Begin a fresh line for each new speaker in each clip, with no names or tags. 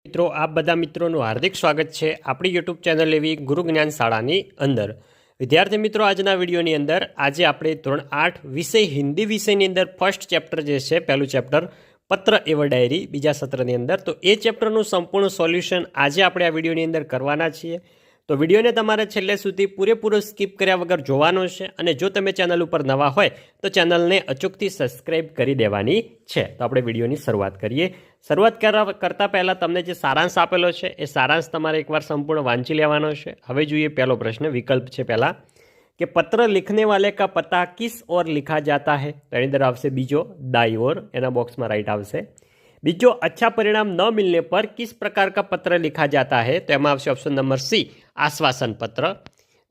મિત્રો આપ બધા મિત્રોનું હાર્દિક સ્વાગત છે આપણી યુટ્યુબ ચેનલ એવી ગુરુ જ્ઞાન શાળાની અંદર। વિદ્યાર્થી મિત્રો આજના વિડીયોની અંદર આજે આપણે ધોરણ 8 વિષય હિન્દી વિષયની અંદર ફર્સ્ટ ચેપ્ટર જે છે પહેલું ચેપ્ટર પત્ર એવર ડાયરી બીજા સત્રની અંદર તો એ ચેપ્ટરનું સંપૂર્ણ સોલ્યુશન આજે આપણે આ વિડીયોની અંદર કરવાના છીએ। તો વિડીયોને તમારે છેલ્લે સુધી પૂરેપૂરો સ્કીપ કર્યા વગર જોવાનો છે અને જો તમે ચેનલ ઉપર નવા હોય તો ચેનલને અચૂકથી સબસ્ક્રાઇબ કરી દેવાની છે। તો આપણે વિડીયોની શરૂઆત કરીએ। શરૂઆત કરતાં પહેલાં તમને જે સારાંશ આપેલો છે એ સારાંશ તમારે એકવાર સંપૂર્ણ વાંચી લેવાનો છે। હવે જોઈએ પહેલો પ્રશ્ન, વિકલ્પ છે પહેલાં कि पत्र लिखने वाले का पता किस ओर लिखा जाता है, तो एनी अंदर आवशे बीजो दाई ओर, एना बॉक्स में राइट आवशे। बीजो अच्छा परिणाम न मिलने पर किस प्रकार का पत्र लिखा जाता है, तो एमां आवशे ऑप्शन नंबर सी आश्वासन पत्र।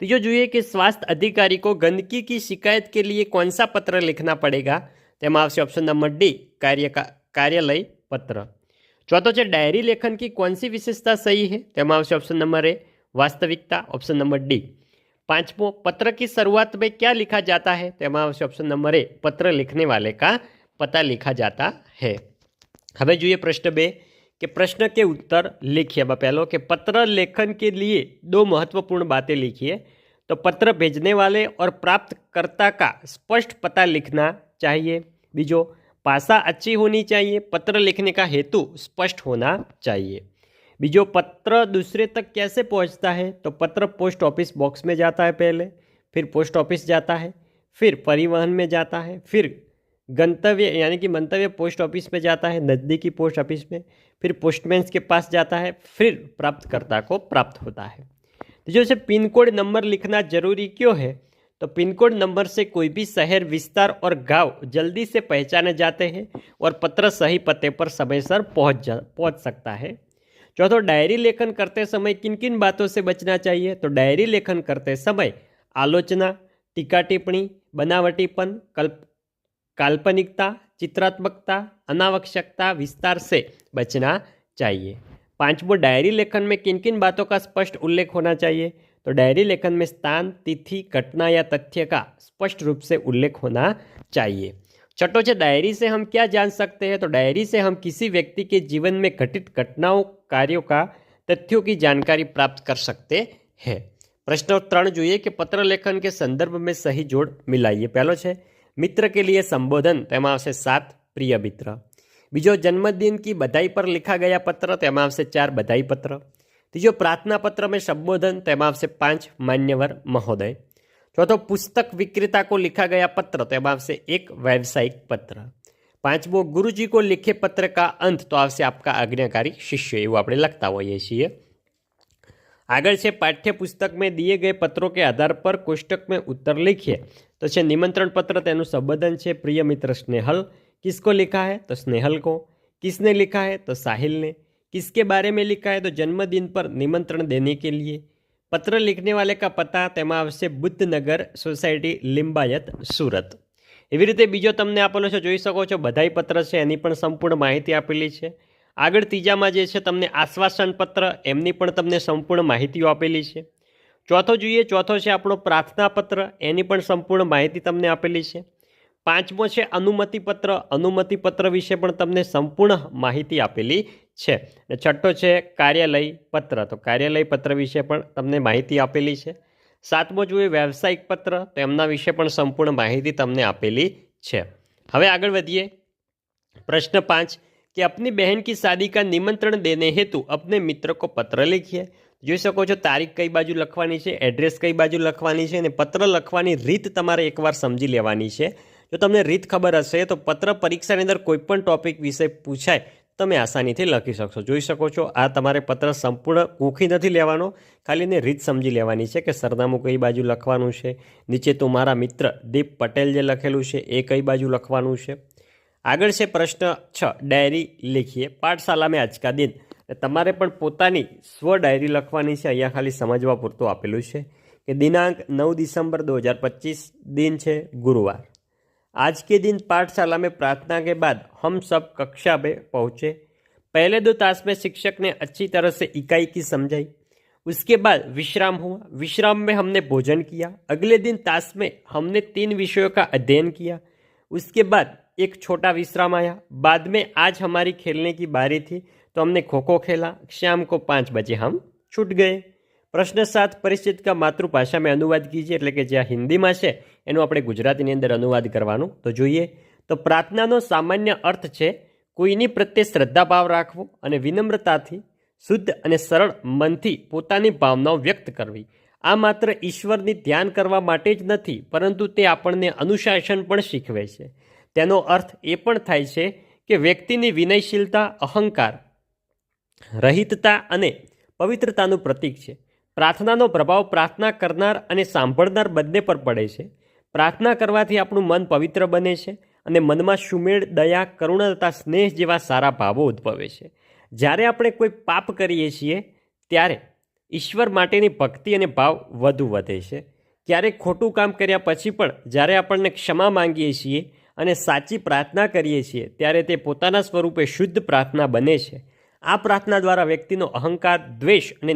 तीजो જોઈએ कि स्वास्थ्य अधिकारी को गंदगी की शिकायत के लिए कौन सा पत्र लिखना पड़ेगा, तो एमां आवशे ऑप्शन नंबर डी कार्यालय पत्र। चौथो है डायरी लेखन की कौन सी विशेषता सही है, तो एमां आवशे ऑप्शन नंबर ए वास्तविकता, ऑप्शन नंबर डी। पांचवो पत्र की शुरुआत में क्या लिखा जाता है, तो एमां आवशे ऑप्शन नंबर ए पत्र लिखने वाले का पता लिखा जाता है। हवे જોઈએ प्रश्न 2 कि प्रश्न के उत्तर लिखिए। पहलो कि पत्र लेखन के लिए दो महत्वपूर्ण बातें लिखिए, तो पत्र भेजने वाले और प्राप्तकर्ता का स्पष्ट पता लिखना चाहिए। बीजो भाषा अच्छी होनी चाहिए, पत्र लिखने का हेतु स्पष्ट होना चाहिए। बीजो पत्र दूसरे तक कैसे पहुंचता है, तो पत्र पोस्ट ऑफिस बॉक्स में जाता है पहले, फिर पोस्ट ऑफिस जाता है, फिर परिवहन में जाता है, फिर गंतव्य यानी कि मंतव्य पोस्ट ऑफिस में जाता है, नज़दीकी पोस्ट ऑफिस में, फिर पोस्टमैन के पास जाता है, फिर प्राप्तकर्ता को प्राप्त होता है। तो जैसे पिन कोड नंबर लिखना जरूरी क्यों है, तो पिन कोड नंबर से कोई भी शहर, विस्तार और गांव जल्दी से पहचाने जाते हैं और पत्र सही पते पर समयसर पहुंच सकता है। चौथो डायरी लेखन करते समय किन किन बातों से बचना चाहिए, तो डायरी लेखन करते समय आलोचना, टीका टिप्पणी, बनावटीपन, काल्पनिकता, चित्रात्मकता, अनावश्यकता, विस्तार से बचना चाहिए। पांचवो डायरी लेखन में किन किन बातों का स्पष्ट उल्लेख होना चाहिए, तो डायरी लेखन में स्थान, तिथि, घटना या तथ्य का स्पष्ट रूप से उल्लेख होना चाहिए। छठो है डायरी से हम क्या जान सकते हैं, तो डायरी से हम किसी व्यक्ति के जीवन में घटित घटनाओं, कार्यों का, तथ्यों की जानकारी प्राप्त कर सकते हैं। प्रश्न 3 જોઈએ कि पत्र लेखन के संदर्भ में सही जोड़ मिलाइए। पहलो है मित्र के लिए संबोधन, तेमां आवशे 7 प्रिय मित्र। बीजो जन्मदिन की बधाई पर लिखा गया पत्र, तेमां आवशे 4 बधाई पत्र। तीजो प्रार्थना पत्र में संबोधन, तेमां आवशे 5 मान्यवर महोदय। चौथो पुस्तक विक्रेता को लिखा गया पत्र, तेमां आवशे 1 व्यावसायिक पत्र। पांचवो गुरुजी को लिखे पत्र का अंत, तो आवशे आपका आज्ञाकारी शिष्य, एवं आपणे लखता होईए छीए। आगळ छे पाठ्य पुस्तक में दिए गए पत्रों के आधार पर कोष्टक में उत्तर लिखिए, तो छे निमंत्रण पत्र, तेनु संबोधन छे प्रिय मित्र स्नेहल। किसको लिखा है, तो स्नेहल को। किसने लिखा है, तो साहिल ने। किसके बारे में लिखा है, तो जन्मदिन पर निमंत्रण देने के लिए। पत्र लिखने वाले का पता, तेमां आवशे बुद्धनगर सोसायटी, लिंबायत, सूरत। एवी रीते बीजो तमने आपेलो छे, जोई शको छो बधाई पत्र छे एनी पण संपूर्ण माहिती आपेली छे। आगळ तीजामां जे छे तमने आश्वासन पत्र, एमनी पण तमने संपूर्ण माहितीओ आपेली छे। चौथो જોઈએ, चौथो छे આપણો प्रार्थना पत्र, एनी पण संपूर्ण माहिती तमने आपेली छे। પાંચમો છે अनुमति पत्र, अनुमति पत्र विषे पण तमने संपूर्ण माहिती आपेली छे। અને છઠ્ઠો છે કાર્યાલય પત્ર, તો કાર્યાલય પત્ર વિશે પણ તમને માહિતી આપેલી છે। સાતમો જોઈએ व्यावसायिक पत्र, તો એમના વિશે પણ સંપૂર્ણ માહિતી તમને આપેલી છે। હવે આગળ વધીએ। प्रश्न 5 कि अपनी बहन की शादी का निमंत्रण देने हेतु अपने मित्र को पत्र लिखिए। જોઈ શકો છો તારીખ કઈ બાજુ લખવાની છે, એડ્રેસ કઈ બાજુ લખવાની છે અને પત્ર લખવાની રીત તમારે એકવાર સમજી લેવાની છે। જો તમને રીત ખબર હશે તો પત્ર પરીક્ષાની અંદર કોઈ પણ ટોપિક વિશે પૂછાય તમે આસાનીથી લખી શકશો। જોઈ શકો છો આ તમારે પત્ર સંપૂર્ણ ગોખી નથી લેવાનો, ખાલી એને રીત સમજી લેવાની છે કે સરનામું કઈ બાજુ લખવાનું છે, નીચે તો મારા મિત્ર દીપ પટેલ જે લખેલું છે એ કઈ બાજુ લખવાનું છે। આગળ છે પ્રશ્ન 6 डायरी लिखिए पाठशाला में आज का दिन। તમારે પણ પોતાની સ્વ ડાયરી લખવાની છે। અહીંયા ખાલી સમજવા પૂરતું આપેલું છે કે દિનાંક 9 दिसंबर 2025, दिन છે गुरुवार। आज के दिन पाठशाला में प्रार्थना के बाद हम सब कक्षा में पहुँचे। पहले 2 तास में शिक्षक ने अच्छी तरह से इकाई की समझाई, उसके बाद विश्राम हुआ। विश्राम में हमने भोजन किया। अगले दिन तास में हमने 3 विषयों का अध्ययन किया। उसके बाद एक छोटा विश्राम आया। बाद में आज हमारी खेलने की बारी थी, तो हमने खो खो खेला, शाम को 5 बजे हम छूट गए। प्रश्न 7, परिचित का मातृभाषा में अनुवाद कीजिए, એટલે કે જે હિન્દીમાં છે એનું આપણે ગુજરાતીની અંદર અનુવાદ કરવાનું। તો જોઈએ તો પ્રાર્થનાનો સામાન્ય અર્થ છે કોઈની પ્રત્યે શ્રદ્ધાભાવ રાખવો અને વિનમ્રતાથી શુદ્ધ અને સરળ મનથી પોતાની ભાવનાઓ વ્યક્ત કરવી। આ માત્ર ઈશ્વરની ધ્યાન કરવા માટે જ નથી, પરંતુ તે આપણને અનુશાસન પણ શીખવે છે। તેનો અર્થ એ પણ થાય છે કે વ્યક્તિની વિનયશીલતા, અહંકાર રહિતતા અને પવિત્રતાનું પ્રતીક છે। પ્રાર્થનાનો પ્રભાવ પ્રાર્થના કરનાર અને સાંભળનાર બંને પર પડે છે। પ્રાર્થના કરવાથી આપણું મન પવિત્ર બને છે અને મનમાં સુમેળ, દયા, કરુણા તથા સ્નેહ જેવા સારા ભાવો ઉદ્ભવે છે। જ્યારે આપણે કોઈ પાપ કરીએ છીએ ત્યારે ઈશ્વર માટેની ભક્તિ અને ભાવ વધુ વધે છે। ક્યારેક ખોટું કામ કર્યા પછી પણ જ્યારે આપણને ક્ષમા માંગીએ છીએ અને સાચી પ્રાર્થના કરીએ છીએ ત્યારે તે પોતાના સ્વરૂપે શુદ્ધ પ્રાર્થના બને છે। આ પ્રાર્થના દ્વારા વ્યક્તિનો અહંકાર, દ્વેષ અને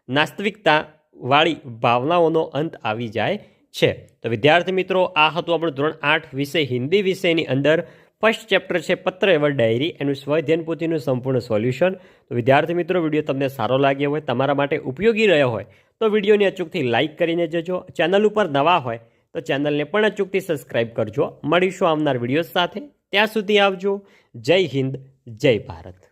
નાસ્તિકતાવાળી ભાવનાઓનો અંત આવી જાય છે। તો વિદ્યાર્થી મિત્રો, આ હતું આપણું ધોરણ 8 વિષય હિન્દી વિષયની અંદર ફર્સ્ટ ચેપ્ટર છે પત્ર એવર ડાયરી, એનું સ્વઅધ્યયન પોથીનું સંપૂર્ણ સોલ્યુશન। તો વિદ્યાર્થી મિત્રો, વિડીયો તમને સારો લાગ્યો હોય, તમારા માટે ઉપયોગી રહ્યો હોય તો વિડીયોને અચૂકથી લાઇક કરીને જજો। ચેનલ ઉપર નવા હોય તો ચેનલને પણ અચૂકથી સબસ્ક્રાઇબ કરજો। મળીશું આવનાર વિડીયો સાથે, ત્યાં સુધી આવજો। જય હિન્દ, જય ભારત।